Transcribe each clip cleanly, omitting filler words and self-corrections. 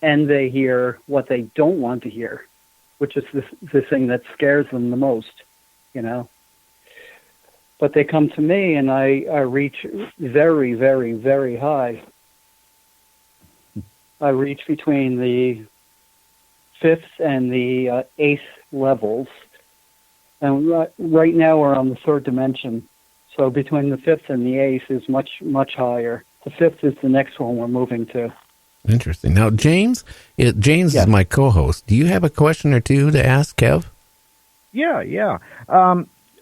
and they hear what they don't want to hear, which is the thing that scares them the most, you know. But they come to me, and I reach very, very, very high. I reach between the 5th and the 8th levels. And right now we're on the 3rd dimension. So between the 5th and the 8th is much, much higher. The 5th is the next one we're moving to. Interesting. Now, James is my co-host. Do you have a question or two to ask Kev? Yeah.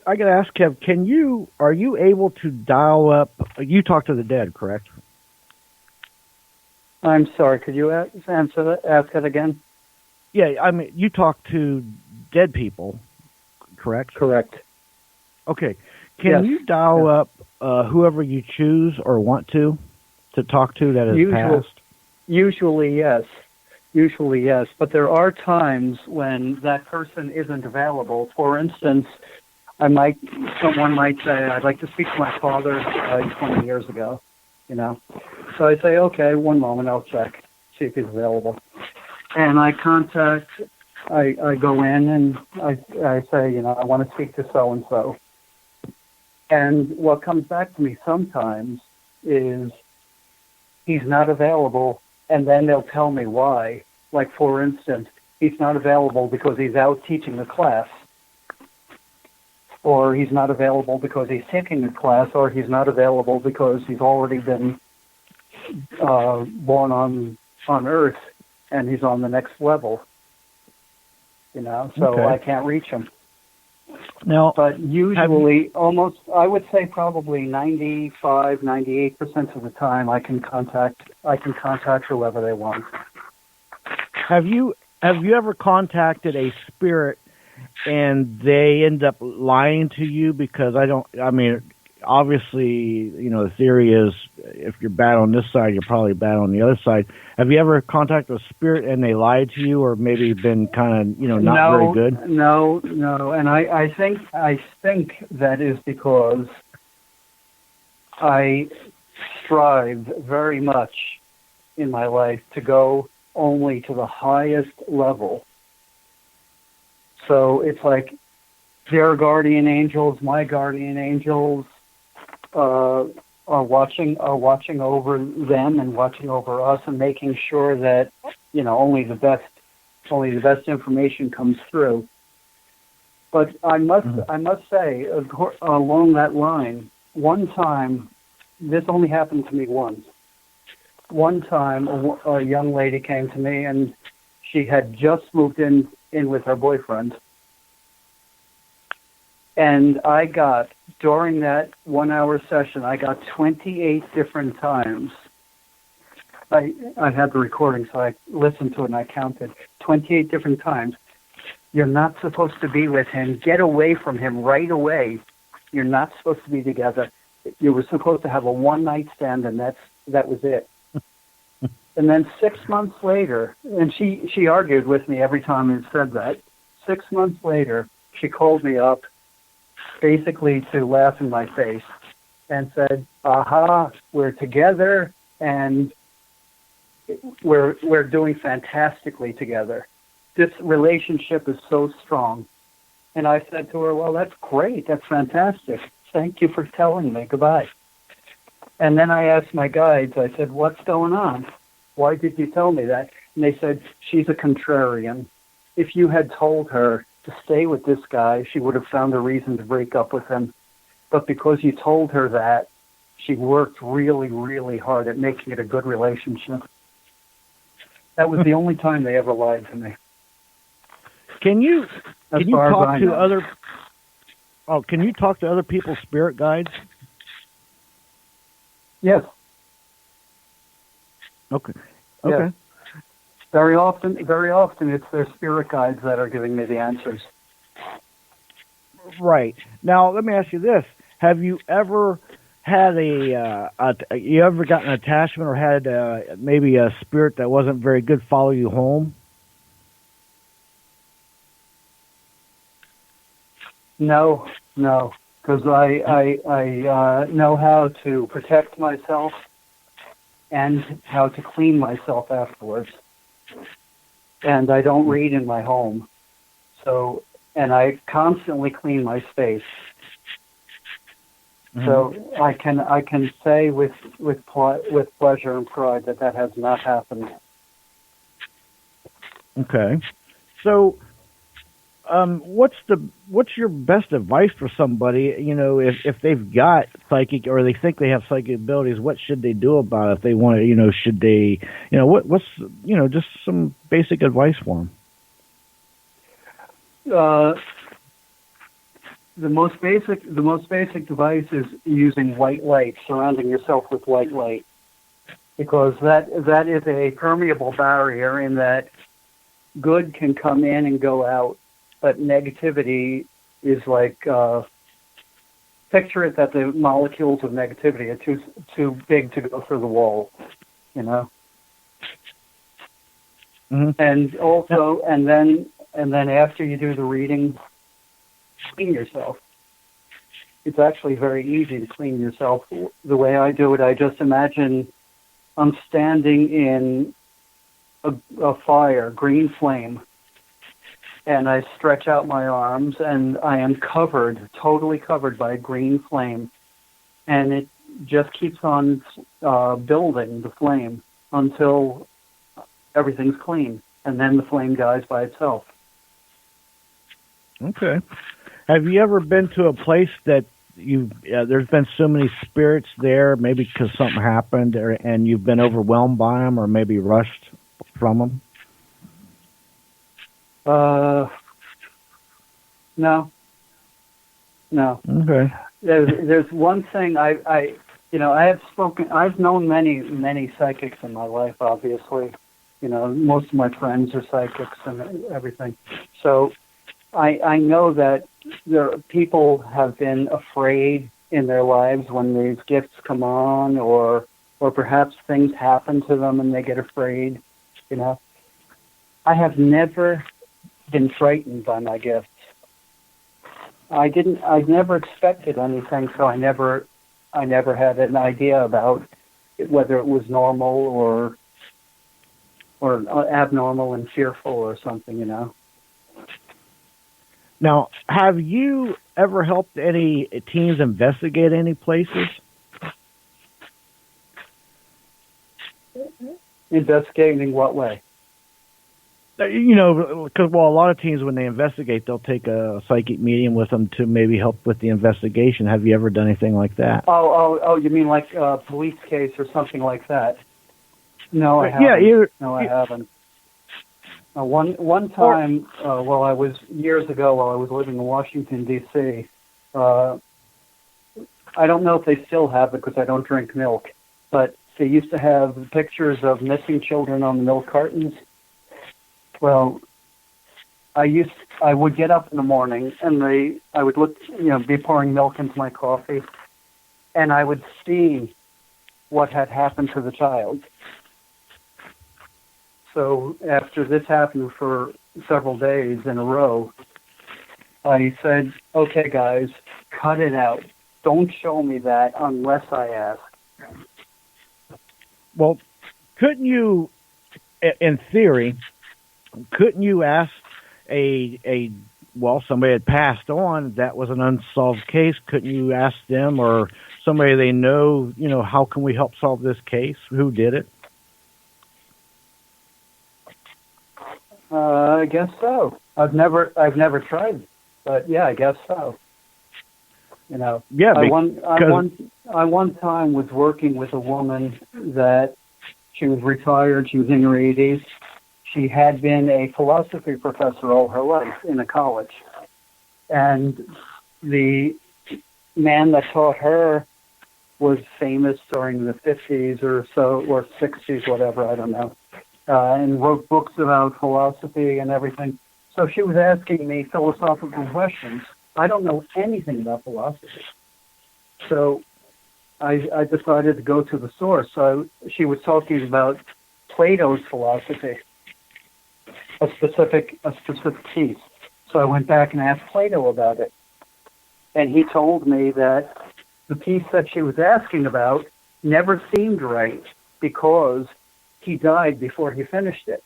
I got to ask Kev, are you able to dial up, you talk to the dead, correct? I'm sorry, could you ask it again? Yeah, I mean, you talk to dead people, correct? Correct. Okay. Can you dial up whoever you choose or want to talk to that is passed? Usually, yes. But there are times when that person isn't available. For instance, someone might say, I'd like to speak to my father 20 years ago, you know. So I say, okay, one moment, I'll check, see if he's available. And I go in and I say, you know, I want to speak to so-and-so. And what comes back to me sometimes is he's not available, and then they'll tell me why. Like, for instance, he's not available because he's out teaching a class, or he's not available because he's taking a class, or he's not available because he's already been born on Earth, and he's on the next level. You know, so I can't reach him. Now, but usually, I would say probably 95, 98% of the time, I can contact whoever they want. Have you ever contacted a spirit and they end up lying to you? Because obviously, you know, the theory is if you're bad on this side, you're probably bad on the other side. Have you ever contacted a spirit and they lied to you, or maybe been kind of, you know, not very good? No. And I think that is because I strive very much in my life to go only to the highest level. So it's like their guardian angels, my guardian angels, are watching over them and watching over us and making sure that, you know, only the best information comes through. But I must say, along that line, one time, this only happened to me once. One time, a young lady came to me, and she had just moved in with her boyfriend. And I got, during that 1 hour session, I got 28 different times. I had the recording, so I listened to it and I counted 28 different times. You're not supposed to be with him. Get away from him right away. You're not supposed to be together. You were supposed to have a one-night stand, and that was it. And then 6 months later, and she argued with me every time I said that. 6 months later, she called me up, basically to laugh in my face, and said, "Aha, we're together, and we're doing fantastically together. This relationship is so strong." And I said to her, "Well, that's great. That's fantastic. Thank you for telling me. Goodbye." And then I asked my guides, I said, "What's going on? Why did you tell me that?" And they said, "She's a contrarian. If you had told her to stay with this guy, she would have found a reason to break up with him. But because you told her that, she worked really, really hard at making it a good relationship." That was the only time they ever lied to me. Can you talk to other people's spirit guides? Yes. Okay. Yes. Very often it's their spirit guides that are giving me the answers. Right. Now, let me ask you this. Have you ever had you ever got an attachment or had maybe a spirit that wasn't very good follow you home? No, because I know how to protect myself and how to clean myself afterwards. and I don't read in my home. So, and I constantly clean my space. Mm-hmm. So I can say with pleasure and pride that has not happened. Okay. So, what's your best advice for somebody? You know, if they've got psychic or they think they have psychic abilities, what should they do about it? If they want to, you know, should they, you know, what's, you know, just some basic advice for them. The most basic device is using white light, surrounding yourself with white light, because that is a permeable barrier in that good can come in and go out, but negativity is like, picture it that the molecules of negativity are too big to go through the wall, you know. Mm-hmm. And also, and then after you do the reading, clean yourself. It's actually very easy to clean yourself. The way I do it, I just imagine I'm standing in a fire, green flame, and I stretch out my arms, and I am totally covered by green flame, and it just keeps on building the flame until everything's clean, and then the flame dies by itself. Okay. Have you ever been to a place that there's been so many spirits there, maybe because something happened, and you've been overwhelmed by them, or maybe rushed from them? No. Okay. There's one thing I've known many psychics in my life, obviously. You know, most of my friends are psychics and everything. So I know that people have been afraid in their lives when these gifts come on, or perhaps things happen to them and they get afraid, you know. I have never been frightened by my gifts. I never expected anything, so I never had an idea about whether it was normal or abnormal and fearful or something, you know. Now, have you ever helped any teams investigate any places? Investigating what way? You know, because, well, a lot of teams, when they investigate, they'll take a psychic medium with them to maybe help with the investigation. Have you ever done anything like that? Oh, you mean like a police case or something like that? No, I haven't. Yeah, I haven't. One time, years ago, while I was living in Washington, D.C., I don't know if they still have it because I don't drink milk, but they used to have pictures of missing children on the milk cartons. Well, I would get up in the morning and I would look, be pouring milk into my coffee, and I would see what had happened to the child. So after this happened for several days in a row, I said, okay, guys, cut it out. Don't show me that unless I ask. Well, couldn't you, in theory, couldn't you ask somebody had passed on, that was an unsolved case, couldn't you ask them or somebody they know, how can we help solve this case? Who did it? I guess so. I've never tried, but yeah, I guess so. Yeah. I one time was working with a woman that she was retired. She was in her 80s. She had been a philosophy professor all her life in a college, and the man that taught her was famous during the 50s or so, or 60s, whatever, I don't know. And wrote books about philosophy and everything. So she was asking me philosophical questions. I don't know anything about philosophy. So I decided to go to the source. So she was talking about Plato's philosophy, a specific piece. So I went back and asked Plato about it. And he told me that the piece that she was asking about never seemed right because he died before he finished it.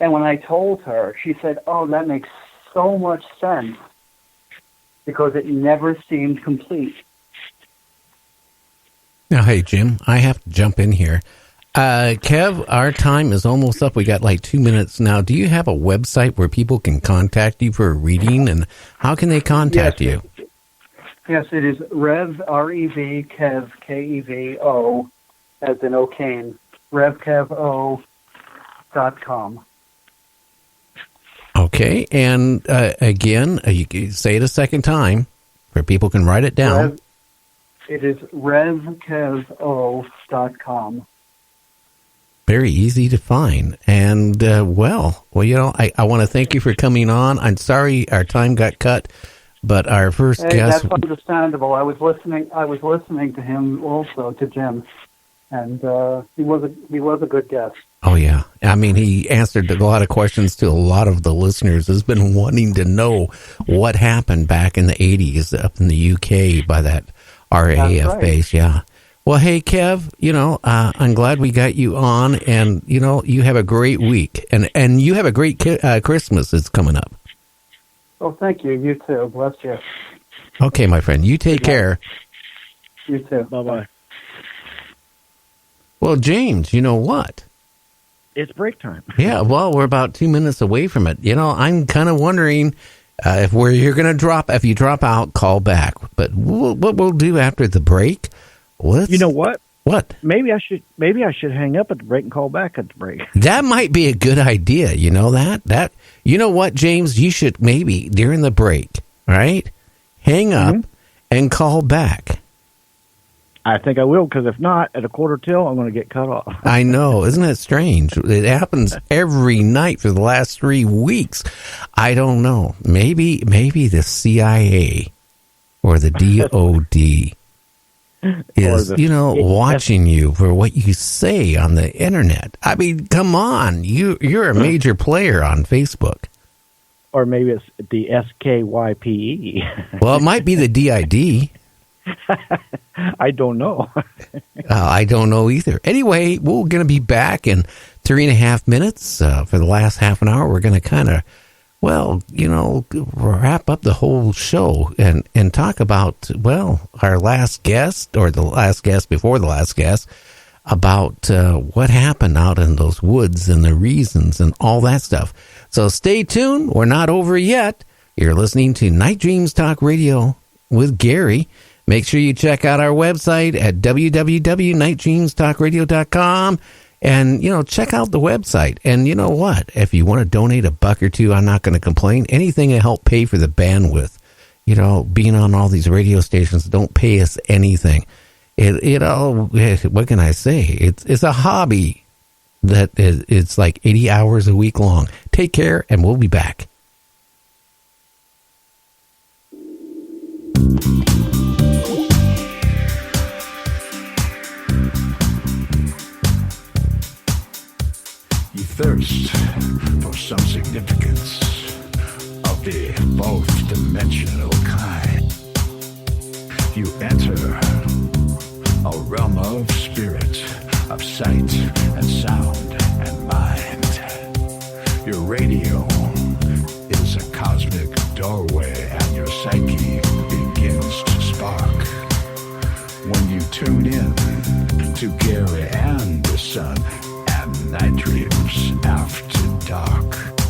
And when I told her, she said, "Oh, that makes so much sense," because it never seemed complete. Now, hey, Jim, I have to jump in here. Kev, our time is almost up. We got like 2 minutes now. Do you have a website where people can contact you for a reading, and how can they contact you? Yes, it is Rev, R-E-V, Kev, K-E-V-O, as in O'Kane, RevKevO.com. Okay, and again, you can say it a second time where people can write it down. It is RevKevO.com. Very easy to find. And, well, you know, I want to thank you for coming on. I'm sorry our time got cut, but our first guest... That's understandable. I was listening to him also, to Jim, and he was a good guest. Oh, yeah. I mean, he answered a lot of questions to a lot of the listeners who's been wanting to know what happened back in the 80s up in the UK by that RAF base. Yeah. Well, hey, Kev, you know, I'm glad we got you on, and, you know, you have a great week, and you have a great Christmas that's coming up. Oh, thank you. You too. Bless you. Okay, my friend. You take care. You too. Bye-bye. Well, James, you know what? It's break time. Yeah, well, we're about 2 minutes away from it. You know, I'm kind of wondering if you're going to drop. If you drop out, call back. But what we'll do after the break? You know what? What? Maybe I should hang up at the break and call back at the break. That might be a good idea. You know that. You know what, James? You should maybe during the break, right? Hang up and call back. I think I will, because if not, at a quarter till, I'm going to get cut off. I know. Isn't it strange? It happens every night for the last 3 weeks. I don't know. Maybe the CIA or the DOD is, watching you for what you say on the internet. I mean, come on. You're a major player on Facebook. Or maybe it's the SKYPE. Well, it might be the DID. I don't know. I don't know either. Anyway, we're going to be back in 3.5 minutes. For the last half an hour, we're going to kind of, wrap up the whole show and talk about, our last guest or the last guest before the last guest about what happened out in those woods and the reasons and all that stuff. So stay tuned. We're not over yet. You're listening to Night Dreams Talk Radio with Gary. Make sure you check out our website at www.nightdreamstalkradio.com and, check out the website. And you know what? If you want to donate $1 or $2, I'm not going to complain. Anything to help pay for the bandwidth. Being on all these radio stations don't pay us anything. What can I say? It's a hobby that it's like 80 hours a week long. Take care, and we'll be back. You thirst for some significance of the both dimensional kind. You enter a realm of spirit, of sight and sound and mind. Your radio is a cosmic doorway and your psyche begins to spark. When you tune in to Gary and the Sun and Night Dreams After Dark.